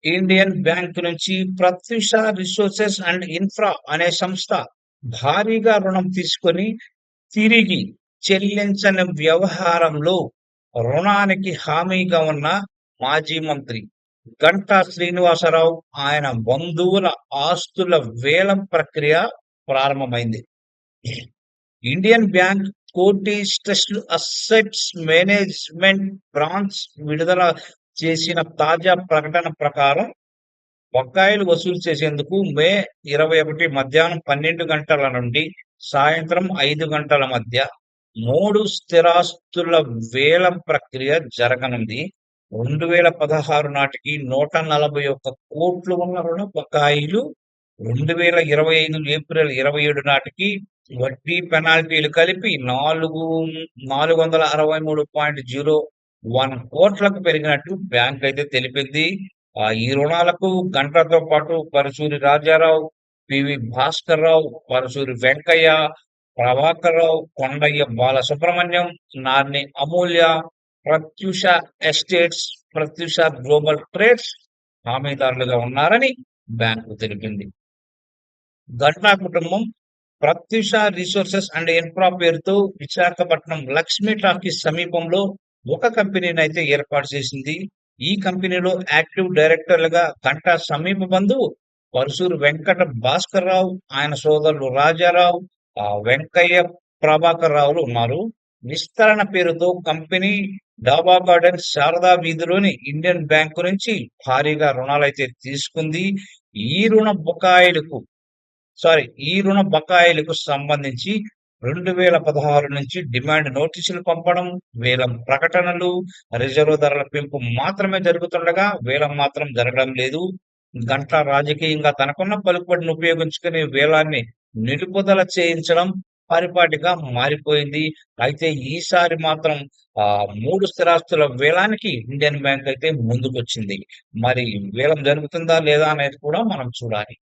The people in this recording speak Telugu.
ఇండియన్ బ్యాంక్ నుంచి ప్రత్యూష రిసోర్సెస్ అండ్ ఇన్ఫ్రా అనే సంస్థ భారీగా రుణం తీసుకొని తిరిగి చెల్లించని వ్యవహారంలో రుణానికి హామీగా ఉన్న మాజీ మంత్రి గంటా శ్రీనివాసరావు ఆయన బంధువుల ఆస్తుల వేలం ప్రక్రియ ప్రారంభమైంది. ఇండియన్ బ్యాంక్ కోటి స్ట్రెస్డ్ అసెట్స్ మేనేజ్మెంట్ బ్రాంచ్ విడుదల చేసిన తాజా ప్రకటన ప్రకారం బకాయిలు వసూలు చేసేందుకు మే 21 మధ్యాహ్నం 12 గంటల నుండి సాయంత్రం 5 గంటల మధ్య 3 స్థిరాస్తుల వేలం ప్రక్రియ జరగనుంది. 2016 నాటికి 141 కోట్లు ఉన్న రుణ బకాయిలు 2025 ఏప్రిల్ 27 నాటికి వడ్డీ పెనాల్టీలు కలిపి 463.01 కోట్లకు పెరిగినట్టు బ్యాంక్ అయితే తెలిపింది. ఈ రుణాలకు గంటతో పాటు Paruchuri Rajarao, PV Bhaskar Rao, Paruchuri Venkaiah, Prabhakar Rao, Kondaiah Balasubrahmanyam, Narni Amulya, Pratyusha estates, Pratyusha global trades హామీదారులుగా ఉన్నారని బ్యాంకు తెలిపింది. గంటా కుటుంబం ప్రత్యూష రిసోర్సెస్ అండ్ ఇన్ఫ్రా పేరుతో విశాఖపట్నం లక్ష్మీ టాకీస్ సమీపంలో ఒక కంపెనీని అయితే ఏర్పాటు చేసింది. ఈ కంపెనీలో యాక్టివ్ డైరెక్టర్లుగా గంటా సమీప బంధువు పరుసూరు వెంకట భాస్కర్ రావు, ఆయన సోదరులు రాజారావు, వెంకయ్య, ప్రభాకర్ రావులు ఉన్నారు. విస్తరణ పేరుతో కంపెనీ డాబా గార్డెన్ శారదా వీధిలోని ఇండియన్ బ్యాంకు నుంచి భారీగా రుణాలైతే తీసుకుంది. ఈ రుణ బకాయిలకు సంబంధించి 2016 నుంచి డిమాండ్ నోటీసులు పంపడం, వేలం ప్రకటనలు, రిజర్వ్ ధరల పెంపు మాత్రమే జరుగుతుండగా వేలం మాత్రం జరగడం లేదు. గంటా రాజకీయంగా తనకున్న పలుకుబడిని ఉపయోగించుకుని వేలాన్ని నిలుపుదల చేయించడం పరిపాటిగా మారిపోయింది. అయితే ఈసారి మాత్రం 3 స్థిరాస్తుల వేలానికి ఇండియన్ బ్యాంక్ అయితే ముందుకొచ్చింది. మరి వేలం జరుగుతుందా లేదా అనేది కూడా మనం చూడాలి.